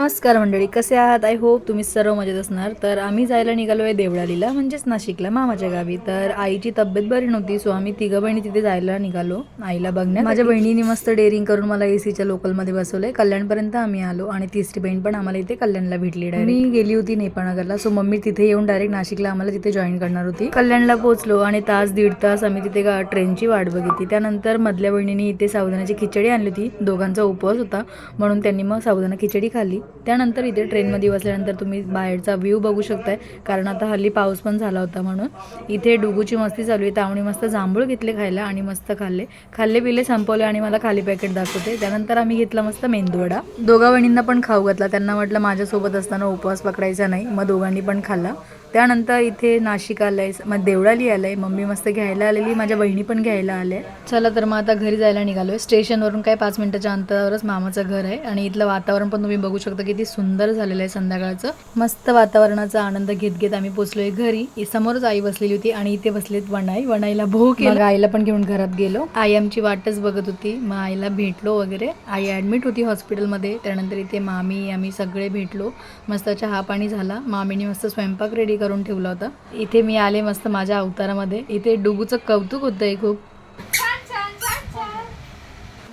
नमस्कार मंडळी, कसे आहात? आय होप तुम्ही सर्व मजेत असणार. तर आम्ही जायला निघालो आहे देवळालीला, म्हणजेच नाशिकला मामाच्या गावी. तर आईची तब्येत बरी नव्हती, सो आम्ही तिघं बहिणी तिथे जायला निघालो आईला बघण्यात. माझ्या बहिणीने मस्त डेअरिंग करून मला एसीच्या लोकलमध्ये बसवलंय. कल्याणपर्यंत आम्ही आलो आणि तिसरी बहीण पण आम्हाला इथे कल्याणला भेटली. मी गेली होती नेपाळनगरला, सो मम्मी तिथे येऊन डायरेक्ट नाशिकला आम्हाला तिथे जॉईन करणार होती. कल्याणला पोहोचलो आणि तास दीड तास आम्ही तिथे ट्रेनची वाट बघितली. त्यानंतर मधल्या बहिणीने इथे साबुदाण्याची खिचडी आणली होती. दोघांचा उपवास होता म्हणून त्यांनी मग साबुदाणा खिचडी खाल्ली. त्यानंतर इथे ट्रेनमध्ये बसल्यानंतर तुम्ही बाहेरचा व्ह्यू बघू शकताय, कारण आता हल्ली पाऊस पण झाला होता म्हणून. इथे डुगूची मस्ती चालू आहे. तावणी मस्त जांभूळ घेतले खायला आणि मस्त खाल्ले पिले संपवले आणि मला खाली पॅकेट दाखवते. त्यानंतर आम्ही घेतला मस्त मेंदूवडा. दोघा बहिणींना पण खाऊ घातला. त्यांना म्हटलं माझ्यासोबत असताना उपवास पकडायचा नाही, मग दोघांनी पण खाल्ला. त्यानंतर इथे नाशिक आलंय, मग देवळाली आलंय. मम्मी मस्त घ्यायला आलेली, माझ्या बहिणी पण घ्यायला आल्या. चला तर मग आता घरी जायला निघालोय. स्टेशनवरून काय 5 मिनिटाच्या अंतरावरच मामाचं घर आहे आणि इथलं वातावरण पण तुम्ही बघू शकता किती सुंदर झालेलं आहे. संध्याकाळचं मस्त वातावरणाचा आनंद घेत घेत आम्ही पोहोचलोय घरी. समोरच आई बसलेली होती आणि इथे बसलेत वणाईला भोग केला. आईला पण घेऊन घरात गेलो. आई आमची वाटच बघत होती, मग आईला भेटलो वगैरे. आई ऍडमिट होती हॉस्पिटलमध्ये. त्यानंतर इथे मामी आम्ही सगळे भेटलो. मस्त चहा पाणी झाला. मामीने मस्त स्वयंपाक रेडी करून ठेवला होता. इथे मी आले मस्त माझ्या अवतारामध्ये. इथे डुगूचं कौतुक होतंय खूप.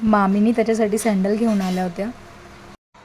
मामीनी त्याच्यासाठी सँडल घेऊन आल्या होत्या.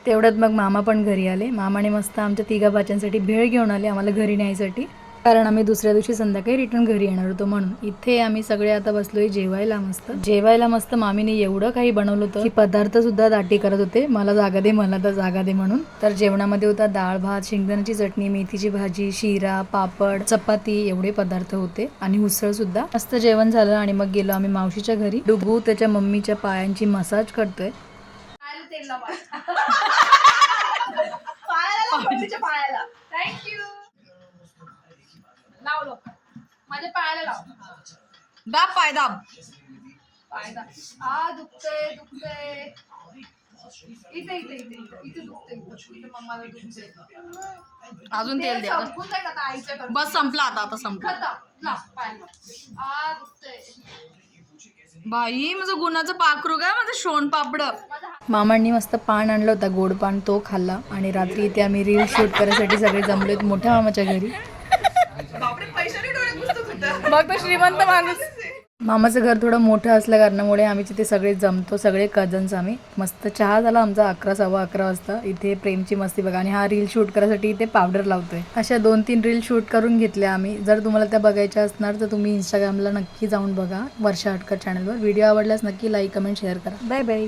तेवढ्यात मग मामा पण घरी आले. मामाने मस्त आमच्या तिघा भाच्यांसाठी भेळ घेऊन आले आम्हाला घरी न्यायसाठी, कारण आम्ही दुसऱ्या दिवशी संध्याकाळी रिटर्न घरी येणार होतो म्हणून. इथे आम्ही सगळे आता बसलोय जेवायला मस्त मामीने एवढं काही बनवलं होतं की पदार्थ सुद्धा दाटी करत होते, मला जागा दे मला तर जागा दे म्हणून. तर जेवणामध्ये होता डाळ भात, शेंगदाण्याची चटणी, मेथीची भाजी, शिरा, पापड, चपाती एवढे पदार्थ होते आणि उसळ सुद्धा. मस्त जेवण झालं आणि मग गेलो आम्ही मावशीच्या घरी. डुगू त्याच्या मम्मीच्या पायांची मसाज करतोय. पायाला थँक्यू लावलो माझ्या पायाला लाव. दाब पाय दाब दुखतंय इथे इथे इथे इथे दुखतंय. इथे मम्माला दुखतंय. अजून तेल द्या. बस संपला आता संपला. पायाला दुखतंय बाई. माझं गुणाचं पाखरू काय, माझं शोण पापड. मामांनी मस्त पान आणलं होतं, गोड पान, तो खाल्ला. आणि रात्री इथे आम्ही रील शूट करायसाठी सगळे जमलेत मोठ्या मामाच्या घरी. बघ तो श्रीमंत माणूस. मामाचं घर थोडं मोठं असल्या कारणामुळे आम्ही तिथे सगळे जमतो, सगळे कझन्स. आम्ही मस्त चहा झाला आमचा 11 सव्वा 11 वाजता. इथे प्रेमची मस्ती बघा. आणि हा रील शूट करायसाठी इथे पावडर लावतोय. अशा 2-3 रील शूट करून घेतल्या आम्ही. जर तुम्हाला त्या बघायच्या असणार तर तुम्ही इंस्टाग्रामला नक्की जाऊन बघा, वर्षा हटकर चॅनलवर. व्हिडिओ आवडल्यास नक्की लाईक कमेंट शेअर करा. Bye bye.